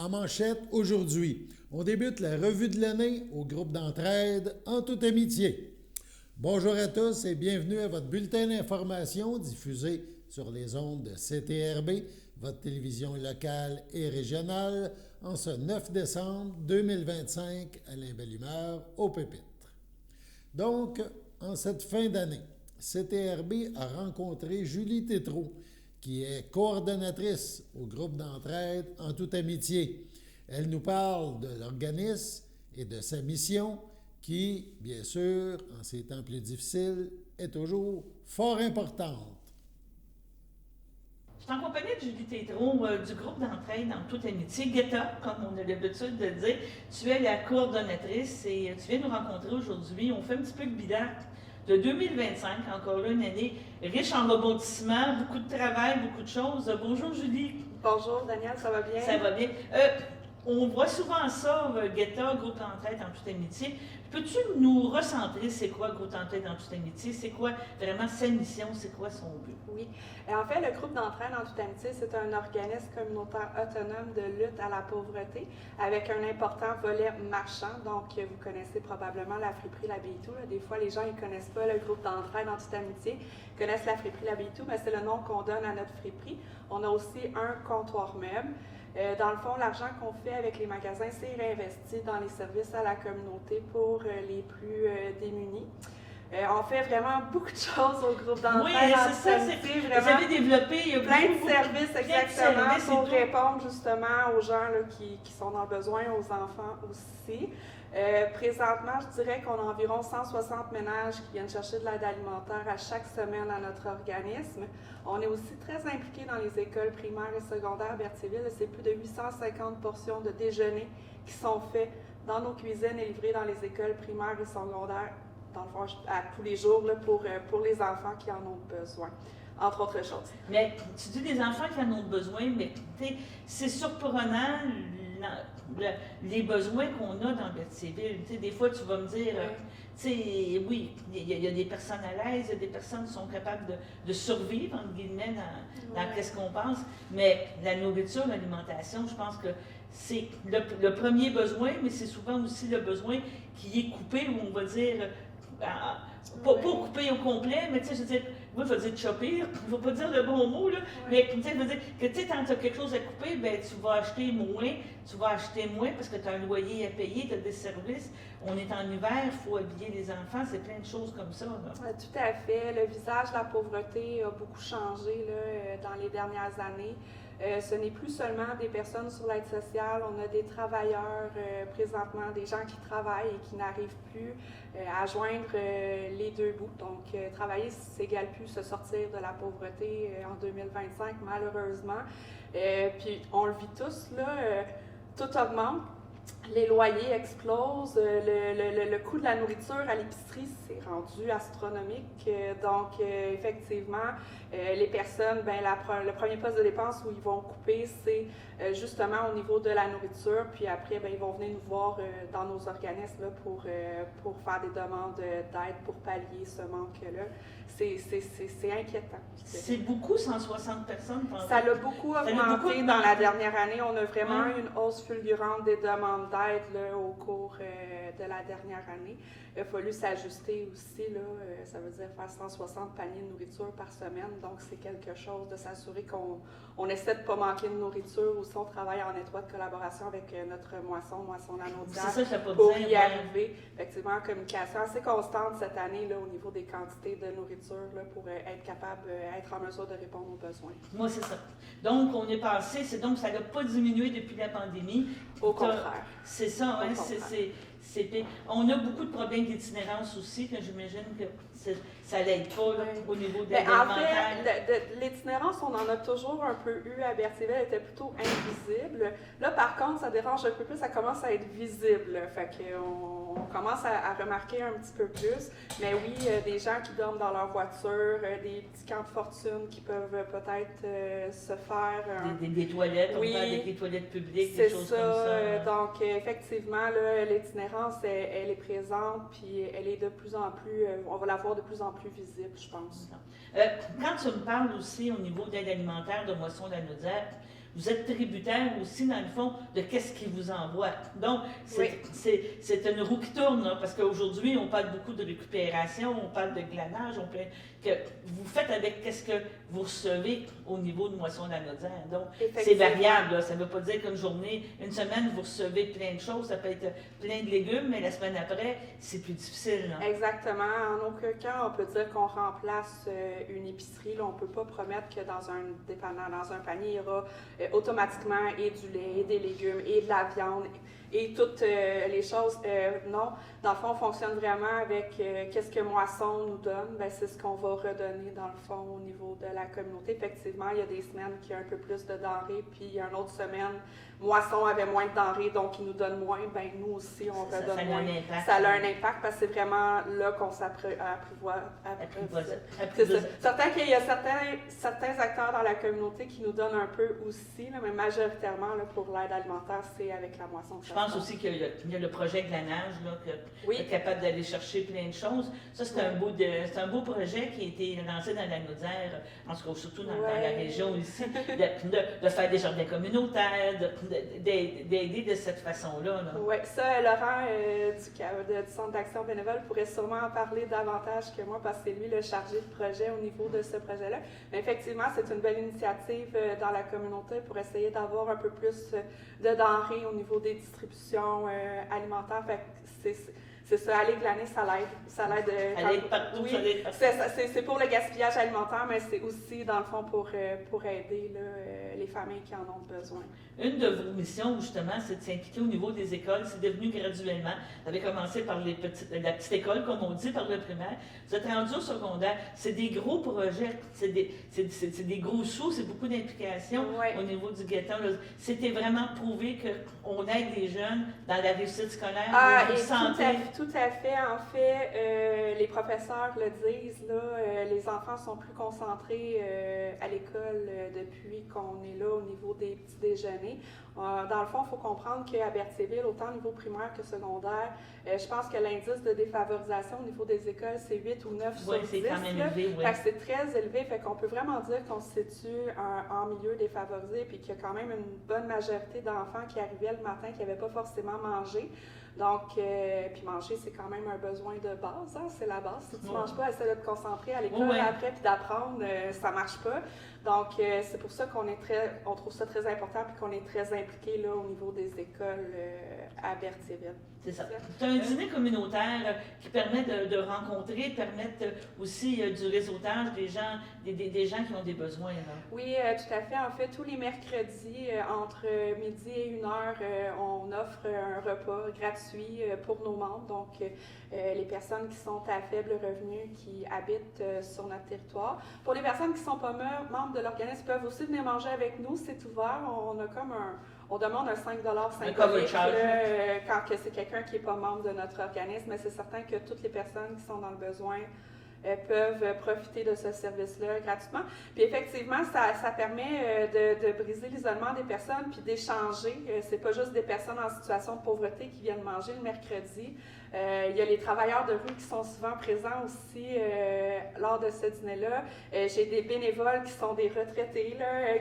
En manchette aujourd'hui, on débute la revue de l'année au groupe d'entraide En toute amitié. Bonjour à tous et bienvenue à votre bulletin d'information diffusé sur les ondes de CTRB, votre télévision locale et régionale, en ce 9 décembre 2025 à l'Imbelle-Humeur au Pépitre. Donc, en cette fin d'année, CTRB a rencontré Julie Tétrault, qui est coordonnatrice au groupe d'entraide En toute amitié. Elle nous parle de l'organisme et de sa mission qui, bien sûr, en ces temps plus difficiles, est toujours fort importante. Je suis en compagnie de Julie Tétrault du groupe d'entraide En toute amitié. Guetta, comme on a l'habitude de dire, tu es la coordonnatrice et tu viens nous rencontrer aujourd'hui. On fait un petit peu de bilan de 2025, encore là, une année riche en rebondissements, beaucoup de travail, beaucoup de choses. Bonjour Julie. Bonjour Daniel, ça va bien? Ça va bien. On voit souvent ça, Guetta, groupe d'entraide En toute amitié. Peux-tu nous recentrer, c'est quoi groupe d'entraide En toute amitié? C'est quoi vraiment sa mission? C'est quoi son but? Oui. En fait, le groupe d'entraide En toute amitié, c'est un organisme communautaire autonome de lutte à la pauvreté avec un important volet marchand. Donc, vous connaissez probablement la friperie L'Habille-Tout. Des fois, les gens ne connaissent pas le groupe d'entraide En toute amitié, connaissent la friperie L'Habille-Tout, mais c'est le nom qu'on donne à notre friperie. On a aussi un comptoir meuble. Dans le fond, l'argent qu'on fait avec les magasins, c'est réinvesti dans les services à la communauté pour les plus démunis. On fait vraiment beaucoup de choses au groupe d'entraide. Oui, c'est ça. Vous avez développé plein de services, exactement, pour répondre justement aux gens là, qui sont dans le besoin, aux enfants aussi. Présentement, je dirais qu'on a environ 160 ménages qui viennent chercher de l'aide alimentaire à chaque semaine à notre organisme. On est aussi très impliqué dans les écoles primaires et secondaires à Berthierville. C'est plus de 850 portions de déjeuner qui sont faites dans nos cuisines et livrées dans les écoles primaires et secondaires, dans le fond, à tous les jours là, pour les enfants qui en ont besoin, entre autres choses. Mais tu dis des enfants qui en ont besoin, mais c'est surprenant les besoins qu'on a dans Berthierville. Des fois, tu vas me dire, oui, il y a des personnes à l'aise, il y a des personnes qui sont capables de survivre, entre guillemets, dans qu'est-ce qu'on pense, mais la nourriture, l'alimentation, je pense que c'est le premier besoin, mais c'est souvent aussi le besoin qui est coupé, où on va dire, pas coupé au complet, mais tu sais, je veux dire, moi, je vais dire chopper, je ne vais pas dire le bon mot, là, mais tu sais, je veux dire que tu sais, quand tu as quelque chose à couper, ben tu vas acheter moins parce que tu as un loyer à payer, tu as des services. On est en hiver, il faut habiller les enfants, c'est plein de choses comme ça. Là. Tout à fait. Le visage de la pauvreté a beaucoup changé là, dans les dernières années. Ce n'est plus seulement des personnes sur l'aide sociale, on a des travailleurs présentement, des gens qui travaillent et qui n'arrivent plus à joindre les deux bouts. Donc, travailler, c'est égal plus se sortir de la pauvreté en 2025, malheureusement. Puis, on le vit tous, là, tout augmente. Les loyers explosent, le coût de la nourriture à l'épicerie s'est rendu astronomique. Donc, effectivement, les personnes, le premier poste de dépense où ils vont couper, c'est justement au niveau de la nourriture. Puis après, ils vont venir nous voir dans nos organismes là, pour faire des demandes d'aide pour pallier ce manque-là. C'est inquiétant. C'est beaucoup, 160 personnes? Ça a beaucoup augmenté dans la dernière année. On a vraiment eu une hausse fulgurante des demandes d'aide là, au cours de la dernière année. Il a fallu s'ajuster aussi, là, ça veut dire faire 160 paniers de nourriture par semaine. Donc, c'est quelque chose de s'assurer qu'on essaie de ne pas manquer de nourriture. Aussi, on travaille en étroite collaboration avec notre moisson Lanaudière pour y arriver. Effectivement, en communication assez constante cette année là, au niveau des quantités de nourriture là, pour être capable, être en mesure de répondre aux besoins. Moi, c'est ça. Donc, on est passé, donc ça n'a pas diminué depuis la pandémie. Au contraire. C'est ça, hein, on a beaucoup de problèmes d'itinérance aussi, que j'imagine que ça l'aide pas là, au niveau de l'alimentaire. En fait, l'itinérance, on en a toujours un peu eu à Berthierville, elle était plutôt invisible. Là, par contre, ça dérange un peu plus, ça commence à être visible. Fait qu'on commence à remarquer un petit peu plus. Mais oui, des gens qui dorment dans leur voiture, des petits camps de fortune qui peuvent peut-être se faire. Des toilettes, on parle des toilettes publiques, des choses comme ça. Donc, effectivement, l'itinérance, elle est présente, puis elle est de plus en plus, on va la voir de plus en plus visible, je pense. Quand tu me parles aussi au niveau d'aide alimentaire de Moisson Lanaudière, vous êtes tributaire aussi, dans le fond, de qu'est-ce qu'ils vous envoient. Donc, Oui. c'est une roue qui tourne, là, parce qu'aujourd'hui, on parle beaucoup de récupération, on parle de glanage, que vous faites avec qu'est-ce que vous recevez au niveau de moisson lanaudière. Donc, c'est variable. Là. Ça ne veut pas dire qu'une journée, une semaine, vous recevez plein de choses. Ça peut être plein de légumes, mais la semaine après, c'est plus difficile. Là. Exactement. En aucun cas, on peut dire qu'on remplace une épicerie. Là, on ne peut pas promettre que dans un dépanneur, dans un panier, il y aura automatiquement et du lait, et des légumes, et de la viande, et toutes les choses. Non, dans le fond, on fonctionne vraiment avec qu'est-ce que Moisson nous donne. Bien, c'est ce qu'on va redonner, dans le fond, au niveau de la communauté. Effectivement, il y a des semaines qui ont un peu plus de denrées, puis il y a une autre semaine, Moisson avait moins de denrées, donc il nous donne moins. Bien, nous aussi, on redonne moins. Ça a un impact parce que c'est vraiment là qu'on s'apprivoise. C'est ça. Certain qu'il y a certains acteurs dans la communauté qui nous donnent un peu aussi, là, mais majoritairement, là, pour l'aide alimentaire, c'est avec la moisson. Je pense aussi qu'il y a le projet Glanage, là, oui. qui est capable d'aller chercher plein de choses. Ça, c'est un beau projet qui a été lancé dans la Naudière, en tout cas, surtout dans la région ici, de faire des jardins communautaires, d'aider de cette façon-là. Oui, ça, Laurent du Centre d'action bénévole pourrait sûrement en parler davantage que moi parce que c'est lui le chargé de projet au niveau de ce projet-là. Mais effectivement, c'est une belle initiative dans la communauté pour essayer d'avoir un peu plus de denrées au niveau des distributions alimentaires. Fait que c'est ça, aller glaner, ça l'aide. Ça l'aide. Aller partout, oui, c'est pour le gaspillage alimentaire, mais c'est aussi, dans le fond, pour aider là, les familles qui en ont besoin. Une de vos missions, justement, c'est de s'impliquer au niveau des écoles. C'est devenu graduellement. Vous avez commencé par la petite école, comme on dit, par le primaire. Vous êtes rendu au secondaire. C'est des gros projets, c'est des gros sous, c'est beaucoup d'implication au niveau du ghetto. C'était vraiment prouvé qu'on aide les jeunes dans la réussite scolaire, dans la santé. Tout à fait. En fait, les professeurs le disent, là, les enfants sont plus concentrés à l'école depuis qu'on est là au niveau des petits déjeuners. Dans le fond, il faut comprendre qu'à Berthierville, autant au niveau primaire que secondaire, je pense que l'indice de défavorisation au niveau des écoles, c'est 8 ou 9 sur 10. C'est quand même élevé, oui. Fait que c'est très élevé, fait qu'on peut vraiment dire qu'on se situe en milieu défavorisé, puis qu'il y a quand même une bonne majorité d'enfants qui arrivaient le matin qui n'avaient pas forcément mangé. Donc, puis manger, c'est quand même un besoin de base, hein? C'est la base. Si tu ne manges pas, essaie de te concentrer à l'école après, puis d'apprendre, ça ne marche pas. Donc, c'est pour ça on trouve ça très important, puis qu'on est très impliqué là, au niveau des écoles à Berthierville. C'est ça. C'est un dîner communautaire qui permet de rencontrer, permettre aussi du réseautage des gens qui ont des besoins. Là. Oui, tout à fait. En fait, tous les mercredis, entre midi et 1h, on offre un repas gratuit pour nos membres. Donc, les personnes qui sont à faible revenu, qui habitent sur notre territoire. Pour les personnes qui ne sont pas membres de l'organisme, peuvent aussi venir manger avec nous. C'est ouvert. On a comme on demande un 5 symbolique quand c'est quelqu'un qui n'est pas membre de notre organisme, mais c'est certain que toutes les personnes qui sont dans le besoin peuvent profiter de ce service-là gratuitement. Puis effectivement, ça permet de briser l'isolement des personnes puis d'échanger. C'est pas juste des personnes en situation de pauvreté qui viennent manger le mercredi. Il y a les travailleurs de rue qui sont souvent présents aussi lors de ce dîner-là. J'ai des bénévoles qui sont des retraités là,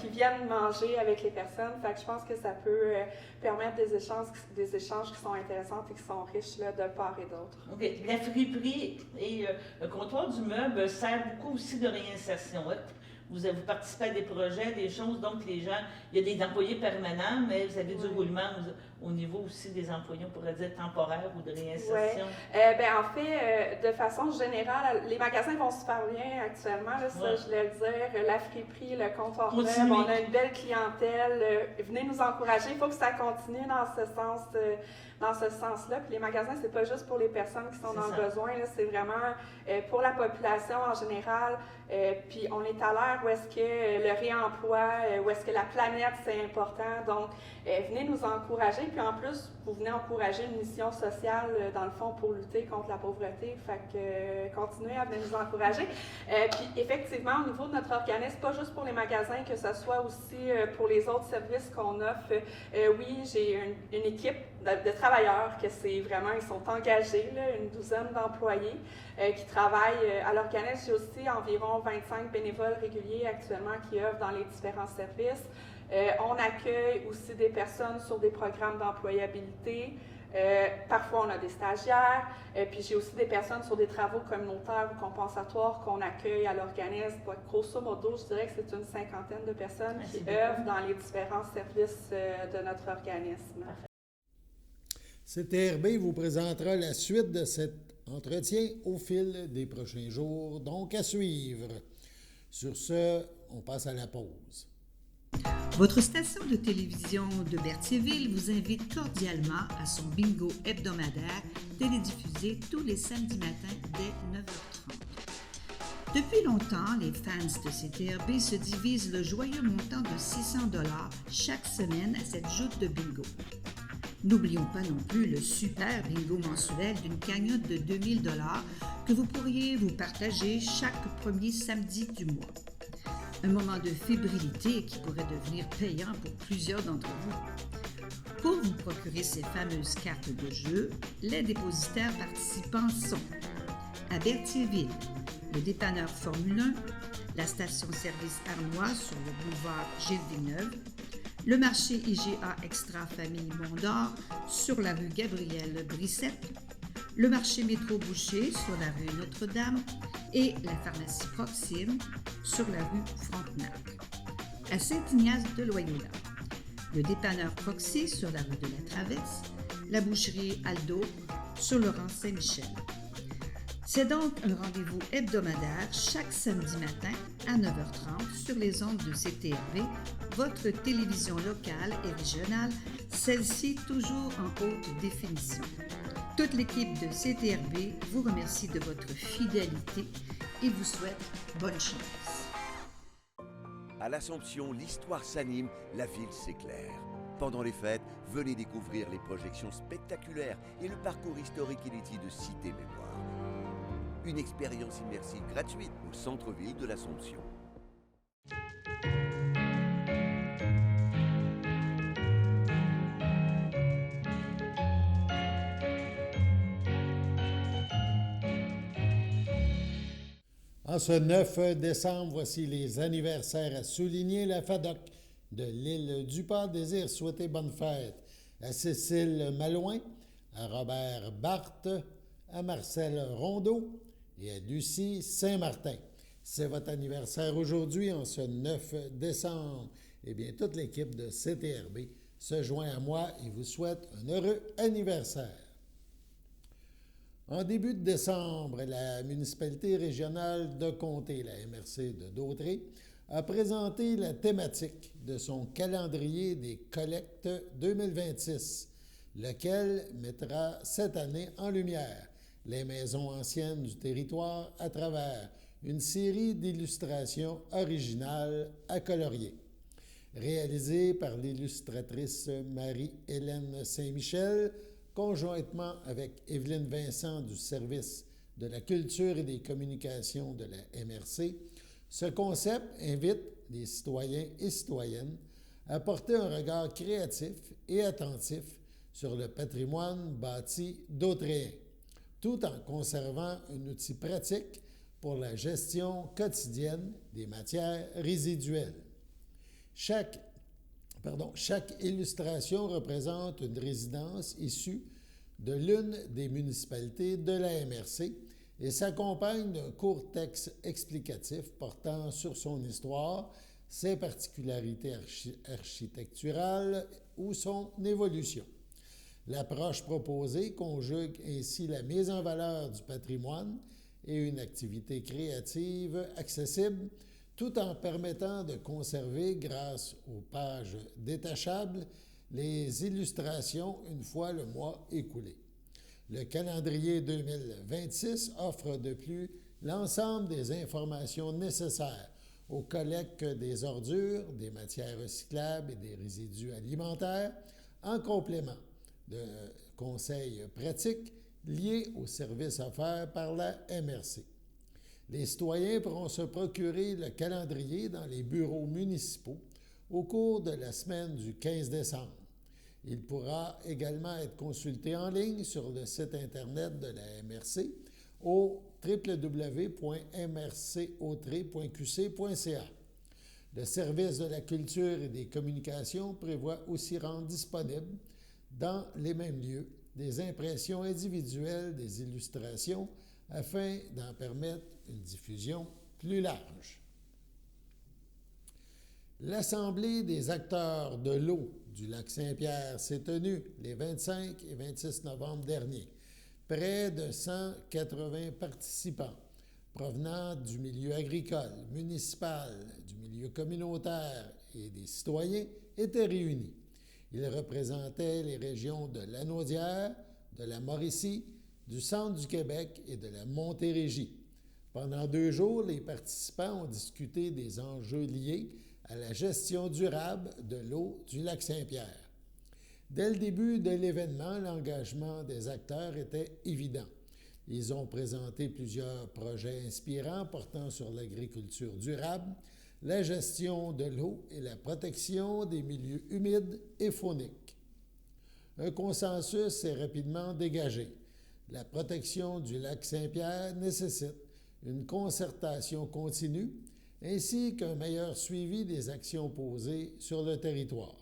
qui viennent manger avec les personnes. Fait que je pense que ça peut permettre des échanges qui sont intéressants et qui sont riches là, de part et d'autre. OK. La friperie et le comptoir du meuble sert beaucoup aussi de réinsertion. Vous participez à des projets, des choses, donc les gens, il y a des employés permanents, mais vous avez du roulement au niveau aussi des employés, on pourrait dire temporaires ou de réinsertion. Oui. En fait, de façon générale, les magasins vont super bien actuellement, là, ça je voulais le dire, la friperie, le comptoir meuble, on a une belle clientèle, venez nous encourager, il faut que ça continue dans ce sens-là. Puis les magasins, c'est pas juste pour les personnes qui sont dans le besoin, là, c'est vraiment pour la population en général. Puis on est à l'ère où est-ce que le réemploi, où est-ce que la planète, c'est important. Donc, venez nous encourager. Puis en plus, vous venez encourager une mission sociale, dans le fond, pour lutter contre la pauvreté. Fait que continuez à venir nous encourager. Puis effectivement, au niveau de notre organisme, pas juste pour les magasins, que ce soit aussi pour les autres services qu'on offre. Oui, j'ai une équipe de travailleurs que c'est vraiment, ils sont engagés, là, une douzaine d'employés qui travaillent à l'organisme. J'ai aussi environ 25 bénévoles réguliers actuellement qui œuvrent dans les différents services. On accueille aussi des personnes sur des programmes d'employabilité. Parfois, on a des stagiaires. Puis j'ai aussi des personnes sur des travaux communautaires ou compensatoires qu'on accueille à l'organisme. Grosso modo, je dirais que c'est une cinquantaine de personnes qui œuvrent dans les différents services de notre organisme. CTRB vous présentera la suite de cet entretien au fil des prochains jours, donc à suivre. Sur ce, on passe à la pause. Votre station de télévision de Berthierville vous invite cordialement à son bingo hebdomadaire télédiffusé tous les samedis matins dès 9h30. Depuis longtemps, les fans de CTRB se divisent le joyeux montant de 600 $ chaque semaine à cette joute de bingo. N'oublions pas non plus le super bingo mensuel d'une cagnotte de 2000 $ que vous pourriez vous partager chaque premier samedi du mois. Un moment de fébrilité qui pourrait devenir payant pour plusieurs d'entre vous. Pour vous procurer ces fameuses cartes de jeu, les dépositaires participants sont à Berthierville, le dépanneur Formule 1, la station-service Arnois sur le boulevard Gilles-Villeneuve, le marché IGA Extra Famille Mont-d'Or sur la rue Gabrielle-Brissette, le marché Métro Boucher sur la rue Notre-Dame et la pharmacie Proxime sur la rue Frontenac. À Saint-Ignace de Loyola, le dépanneur Proxy sur la rue de la Traverse, la boucherie Aldo sur le rang Saint-Michel. C'est donc un rendez-vous hebdomadaire chaque samedi matin à 9h30 sur les ondes de CTRB, votre télévision locale et régionale, celle-ci toujours en haute définition. Toute l'équipe de CTRB vous remercie de votre fidélité et vous souhaite bonne chance. À l'Assomption, l'histoire s'anime, la ville s'éclaire. Pendant les fêtes, venez découvrir les projections spectaculaires et le parcours historique inédit de Cité Mémoire. Une expérience immersive gratuite au centre-ville de l'Assomption. En ce 9 décembre, voici les anniversaires à souligner. La FADOC de l'île du Pas désire souhaiter bonne fête à Cécile Malouin, à Robert Barthes, à Marcel Rondeau et à Lucie Saint-Martin. C'est votre anniversaire aujourd'hui, en ce 9 décembre. Eh bien, toute l'équipe de CTRB se joint à moi et vous souhaite un heureux anniversaire. En début de décembre, la municipalité régionale de Comté, la MRC de Dautrey, a présenté la thématique de son calendrier des collectes 2026, lequel mettra cette année en lumière les maisons anciennes du territoire à travers une série d'illustrations originales à colorier. Réalisée par l'illustratrice Marie-Hélène Saint-Michel, conjointement avec Évelyne Vincent du Service de la culture et des communications de la MRC, ce concept invite les citoyens et citoyennes à porter un regard créatif et attentif sur le patrimoine bâti dautréen, tout en conservant un outil pratique pour la gestion quotidienne des matières résiduelles. Chaque illustration représente une résidence issue de l'une des municipalités de la MRC et s'accompagne d'un court texte explicatif portant sur son histoire, ses particularités architecturales ou son évolution. L'approche proposée conjugue ainsi la mise en valeur du patrimoine et une activité créative accessible, tout en permettant de conserver, grâce aux pages détachables, les illustrations une fois le mois écoulé. Le calendrier 2026 offre de plus l'ensemble des informations nécessaires aux collectes des ordures, des matières recyclables et des résidus alimentaires, en complément de conseils pratiques liés aux services offerts par la MRC. Les citoyens pourront se procurer le calendrier dans les bureaux municipaux au cours de la semaine du 15 décembre. Il pourra également être consulté en ligne sur le site Internet de la MRC au www.mrcautrey.qc.ca. Le service de la culture et des communications prévoit aussi rendre disponibles dans les mêmes lieux des impressions individuelles des illustrations afin d'en permettre une diffusion plus large. L'Assemblée des acteurs de l'eau du lac Saint-Pierre s'est tenue les 25 et 26 novembre dernier. Près de 180 participants provenant du milieu agricole, municipal, du milieu communautaire et des citoyens étaient réunis. Ils représentaient les régions de Lanaudière, de la Mauricie, du centre du Québec et de la Montérégie. Pendant 2 jours, les participants ont discuté des enjeux liés à la gestion durable de l'eau du lac Saint-Pierre. Dès le début de l'événement, l'engagement des acteurs était évident. Ils ont présenté plusieurs projets inspirants portant sur l'agriculture durable, la gestion de l'eau et la protection des milieux humides et fauniques. Un consensus s'est rapidement dégagé. La protection du lac Saint-Pierre nécessite une concertation continue ainsi qu'un meilleur suivi des actions posées sur le territoire.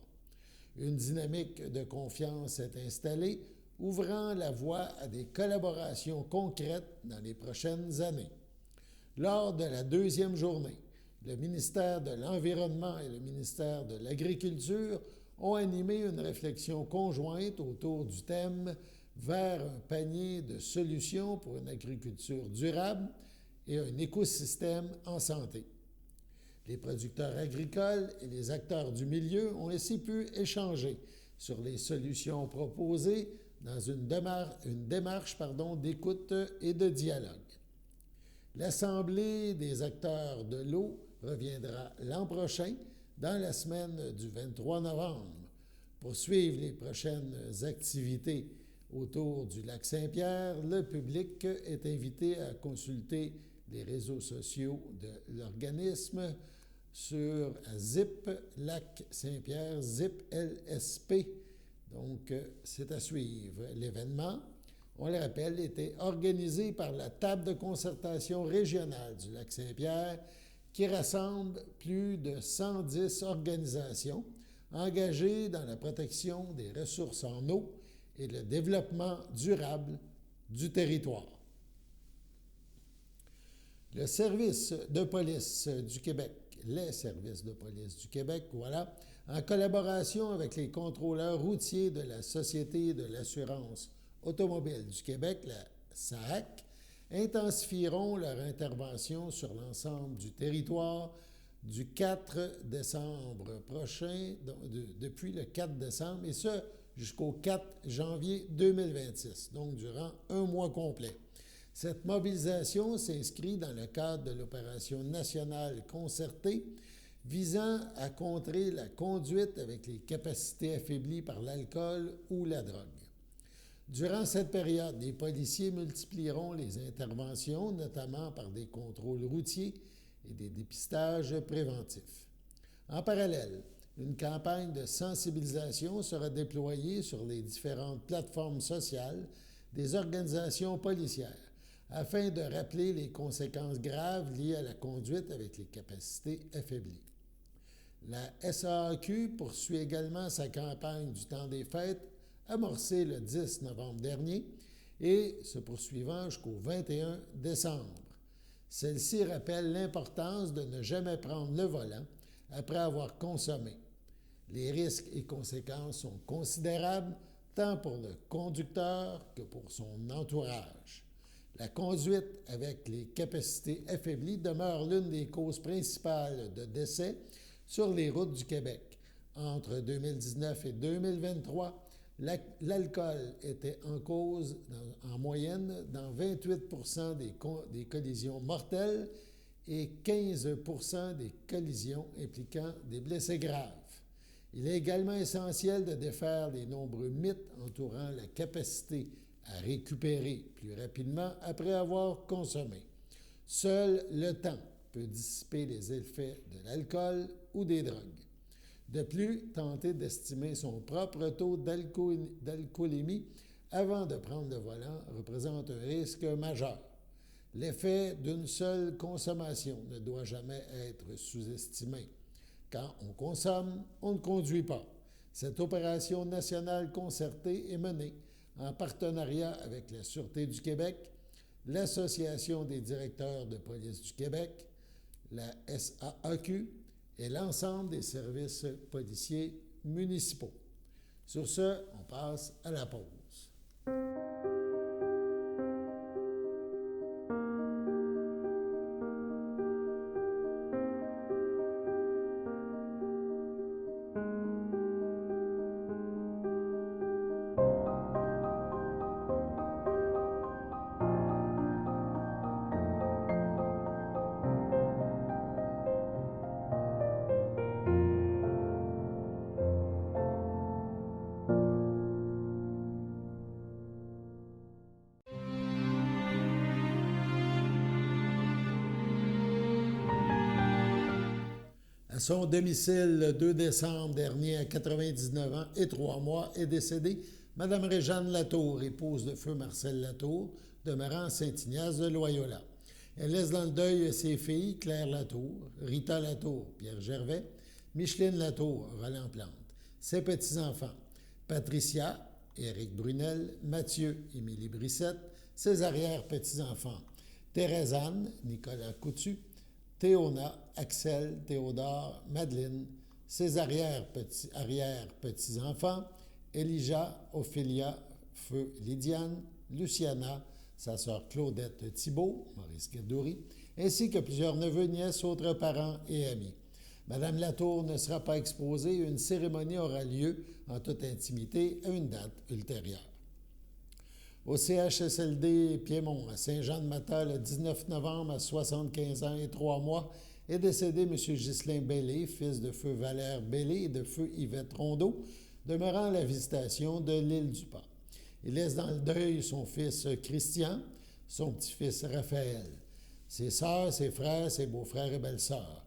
Une dynamique de confiance s'est installée, ouvrant la voie à des collaborations concrètes dans les prochaines années. Lors de la 2e journée, le ministère de l'Environnement et le ministère de l'Agriculture ont animé une réflexion conjointe autour du thème « Vers un panier de solutions pour une agriculture durable et un écosystème en santé ». Les producteurs agricoles et les acteurs du milieu ont ainsi pu échanger sur les solutions proposées dans une démarche d'écoute et de dialogue. L'Assemblée des acteurs de l'eau reviendra l'an prochain, dans la semaine du 23 novembre. Pour suivre les prochaines activités autour du lac Saint-Pierre, le public est invité à consulter les réseaux sociaux de l'organisme sur ZIP Lac Saint-Pierre, ZIP LSP. Donc, c'est à suivre. L'événement, on le rappelle, était organisé par la Table de concertation régionale du lac Saint-Pierre qui rassemble plus de 110 organisations engagées dans la protection des ressources en eau et le développement durable du territoire. Le service de police du Québec, les services de police du Québec, voilà, en collaboration avec les contrôleurs routiers de la Société de l'assurance automobile du Québec, la SAAC, intensifieront leur intervention sur l'ensemble du territoire du 4 décembre prochain, depuis le 4 décembre, et ce, jusqu'au 4 janvier 2026, donc durant un mois complet. Cette mobilisation s'inscrit dans le cadre de l'opération nationale concertée visant à contrer la conduite avec les capacités affaiblies par l'alcool ou la drogue. Durant cette période, les policiers multiplieront les interventions, notamment par des contrôles routiers et des dépistages préventifs. En parallèle, une campagne de sensibilisation sera déployée sur les différentes plateformes sociales des organisations policières afin de rappeler les conséquences graves liées à la conduite avec les capacités affaiblies. La SAAQ poursuit également sa campagne du temps des fêtes, amorcée le 10 novembre dernier et se poursuivant jusqu'au 21 décembre. Celle-ci rappelle l'importance de ne jamais prendre le volant après avoir consommé. Les risques et conséquences sont considérables tant pour le conducteur que pour son entourage. La conduite avec les capacités affaiblies demeure l'une des causes principales de décès sur les routes du Québec. Entre 2019 et 2023, l'alcool était en cause en moyenne dans 28 % des collisions mortelles et 15 % des collisions impliquant des blessés graves. Il est également essentiel de défaire les nombreux mythes entourant la capacité à récupérer plus rapidement après avoir consommé. Seul le temps peut dissiper les effets de l'alcool ou des drogues. De plus, tenter d'estimer son propre taux d'alcoolémie avant de prendre le volant représente un risque majeur. L'effet d'une seule consommation ne doit jamais être sous-estimé. Quand on consomme, on ne conduit pas. Cette opération nationale concertée est menée en partenariat avec la Sûreté du Québec, l'Association des directeurs de police du Québec, la SAAQ et l'ensemble des services policiers municipaux. Sur ce, on passe à la pause. À son domicile, le 2 décembre dernier, à 99 ans et 3 mois, est décédée Mme Réjeanne Latour, épouse de feu Marcel Latour, demeurant à Saint-Ignace de Loyola. Elle laisse dans le deuil ses filles, Claire Latour, Rita Latour, Pierre Gervais, Micheline Latour, Roland Plante, ses petits-enfants, Patricia, Éric Brunel, Mathieu, Émilie Brissette, ses arrière-petits-enfants, Thérèse-Anne, Nicolas Coutu, Théona, Axel, Théodore, Madeleine, ses arrière-petits-enfants, Elijah, Ophélia, Feu Lydiane, Luciana, sa sœur Claudette Thibault, Maurice Gadouri, ainsi que plusieurs neveux, nièces, autres parents et amis. Madame Latour ne sera pas exposée et une cérémonie aura lieu en toute intimité à une date ultérieure. Au CHSLD Piémont, à Saint-Jean-de-Matha, le 19 novembre, à 75 ans et 3 mois, est décédé M. Ghislain Bellé, fils de feu Valère Bellé et de feu Yvette Rondeau, demeurant à la visitation de l'île du Pas. Il laisse dans le deuil son fils Christian, son petit-fils Raphaël, ses sœurs, ses frères, ses beaux-frères et belles-sœurs,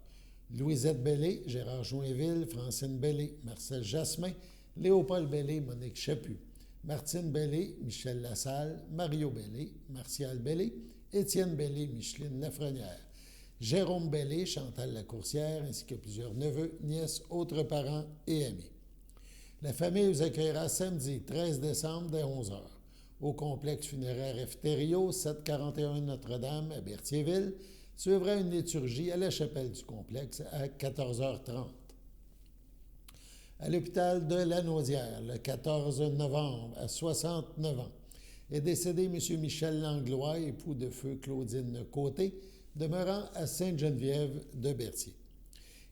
Louisette Bellé, Gérard Joinville, Francine Bellé, Marcel Jasmin, Léopold Bellé, Monique Chaput, Martine Bellé, Michel Lassalle, Mario Bellé, Martial Bellé, Étienne Bellé, Micheline Lafrenière, Jérôme Bellé, Chantal Lacourcière, ainsi que plusieurs neveux, nièces, autres parents et amis. La famille vous accueillera samedi 13 décembre dès 11h au complexe funéraire Efterio, 741 Notre-Dame à Berthierville. Suivra une liturgie à la chapelle du complexe à 14h30. À l'hôpital de Lanaudière, le 14 novembre, à 69 ans, est décédé M. Michel Langlois, époux de feu Claudine Côté, demeurant à Sainte-Geneviève de Berthier.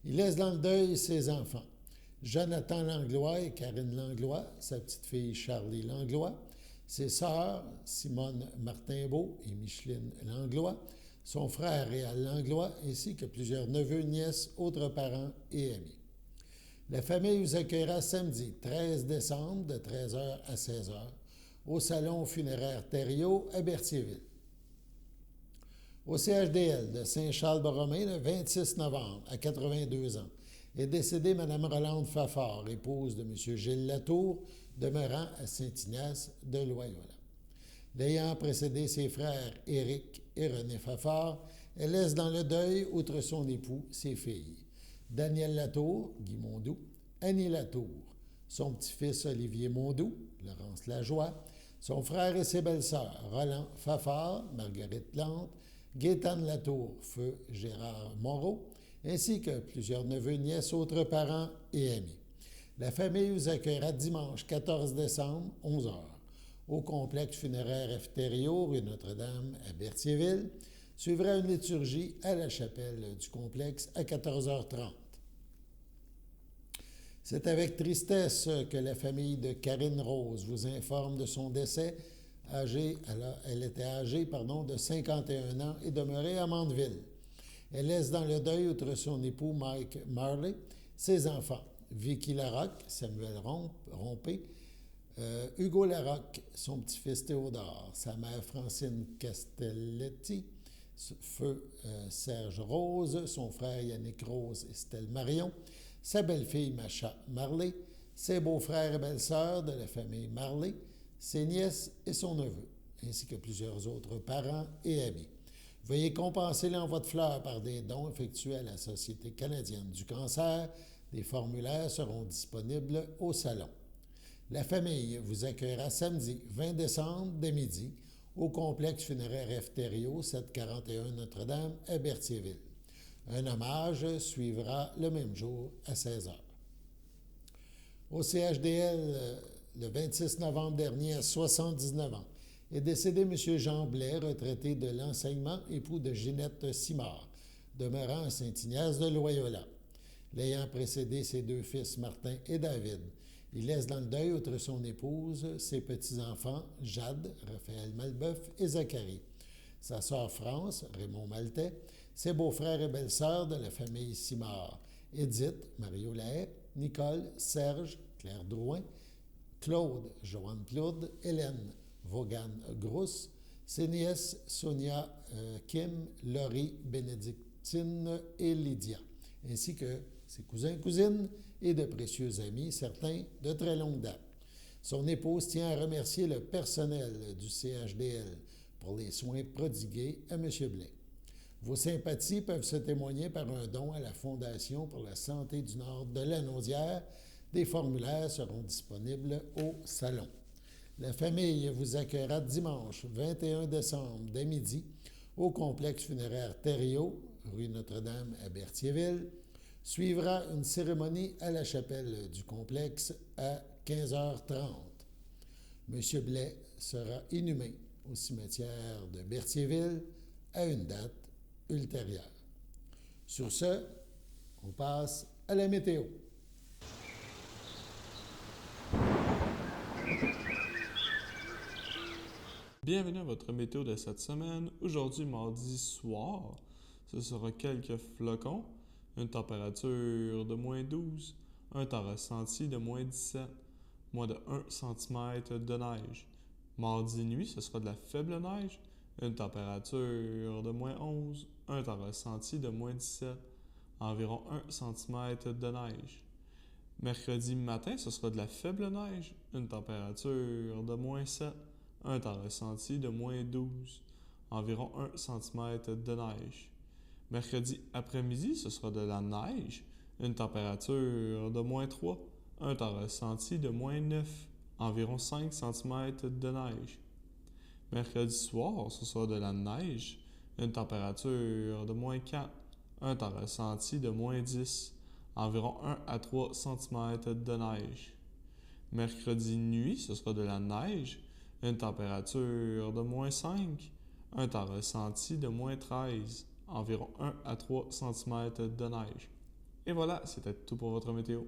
Il laisse dans le deuil ses enfants, Jonathan Langlois et Karine Langlois, sa petite-fille Charlie Langlois, ses sœurs Simone Martinbeau et Micheline Langlois, son frère Réal Langlois, ainsi que plusieurs neveux, nièces, autres parents et amis. La famille vous accueillera samedi 13 décembre de 13h à 16h au salon funéraire Thériault à Berthierville. Au CHDL de Saint-Charles-Borromée, le 26 novembre, à 82 ans, est décédée Mme Rolande Fafard, épouse de M. Gilles Latour, demeurant à Saint-Ignace de Loyola. L'ayant précédé ses frères Éric et René Fafard, elle laisse dans le deuil, outre son époux, ses filles. Daniel Latour, Guy Mondoux, Annie Latour, son petit-fils Olivier Mondoux, Laurence Lajoie, son frère et ses belles-sœurs, Roland Fafard, Marguerite Plante, Gaétane Latour, feu Gérard Moreau, ainsi que plusieurs neveux, nièces, autres parents et amis. La famille vous accueillera dimanche 14 décembre, 11h, au complexe funéraire Efterio, rue Notre-Dame, à Berthierville. Suivra une liturgie à la chapelle du complexe à 14h30. C'est avec tristesse que la famille de Karine Rose vous informe de son décès. Elle était âgée de 51 ans et demeurait à Mandeville. Elle laisse dans le deuil, outre son époux Mike Marley, ses enfants, Vicky Larocque, Samuel Rompé, Hugo Larocque, son petit-fils Théodore, sa mère Francine Castelletti, feu Serge Rose, son frère Yannick Rose et Stella Marion, sa belle-fille Macha Marley, ses beaux-frères et belles-sœurs de la famille Marley, ses nièces et son neveu, ainsi que plusieurs autres parents et amis. Veuillez compenser l'envoi de fleurs par des dons effectués à la Société canadienne du cancer. Des formulaires seront disponibles au salon. La famille vous accueillera samedi 20 décembre dès midi au complexe funéraire F-Thériault, 741 Notre-Dame à Berthierville. Un hommage suivra le même jour à 16h. Au CHDL, le 26 novembre dernier, à 79 ans, est décédé M. Jean Blais, retraité de l'enseignement, époux de Ginette Simard, demeurant à Saint-Ignace de Loyola. L'ayant précédé ses deux fils, Martin et David, il laisse dans le deuil, outre son épouse, ses petits-enfants, Jade, Raphaël Malbeuf et Zacharie, sa sœur France, Raymond Maltais, ses beaux-frères et belles-sœurs de la famille Simard, Édith, Mario Lahaye, Nicole, Serge, Claire Drouin, Claude, Joanne Claude, Hélène, Vaughan Grousse, ses nièces Sonia, Kim, Laurie, Bénédictine et Lydia, ainsi que ses cousins, cousines et de précieux amis, certains de très longue date. Son épouse tient à remercier le personnel du CHDL pour les soins prodigués à M. Blais. Vos sympathies peuvent se témoigner par un don à la Fondation pour la santé du Nord de Lanaudière. Des formulaires seront disponibles au salon. La famille vous accueillera dimanche 21 décembre dès midi au complexe funéraire Thériault, rue Notre-Dame à Berthierville. Suivra une cérémonie à la chapelle du complexe à 15h30. M. Blais sera inhumé au cimetière de Berthierville à une date ultérieure. Sur ce, on passe à la météo. Bienvenue à votre météo de cette semaine. Aujourd'hui, mardi soir, ce sera quelques flocons, une température de moins 12, un temps ressenti de moins 17, moins de 1 cm de neige. Mardi nuit, ce sera de la faible neige, une température de moins 11, un temps ressenti de moins 17, environ 1 cm de neige. Mercredi matin, ce sera de la faible neige, une température de moins 7, un temps ressenti de moins 12, environ 1 cm de neige. Mercredi après-midi, ce sera de la neige, une température de moins 3, un temps ressenti de moins 9, environ 5 cm de neige. Mercredi soir, ce sera de la neige, une température de moins 4, un temps ressenti de moins 10, environ 1 à 3 cm de neige. Mercredi nuit, ce sera de la neige, une température de moins 5, un temps ressenti de moins 13, environ 1 à 3 cm de neige. Et voilà, c'était tout pour votre météo.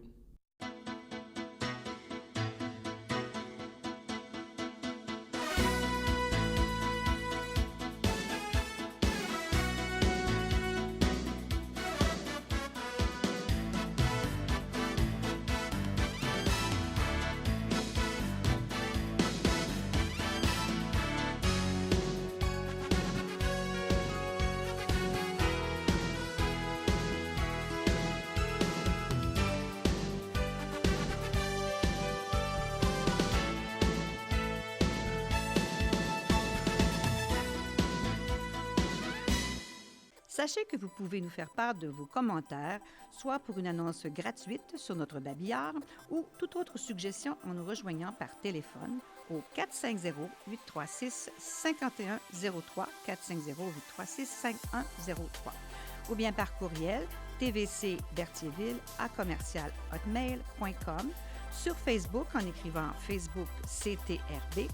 Sachez que vous pouvez nous faire part de vos commentaires, soit pour une annonce gratuite sur notre babillard ou toute autre suggestion en nous rejoignant par téléphone au 450-836-5103, 450-836-5103, ou bien par courriel tvcberthierville@commercialhotmail.com, sur Facebook en écrivant Facebook CTRB.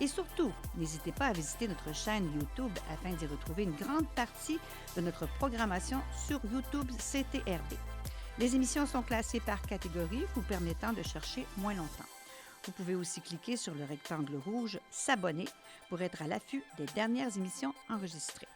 Et surtout, n'hésitez pas à visiter notre chaîne YouTube afin d'y retrouver une grande partie de notre programmation sur YouTube CTRB. Les émissions sont classées par catégorie, vous permettant de chercher moins longtemps. Vous pouvez aussi cliquer sur le rectangle rouge « S'abonner » pour être à l'affût des dernières émissions enregistrées.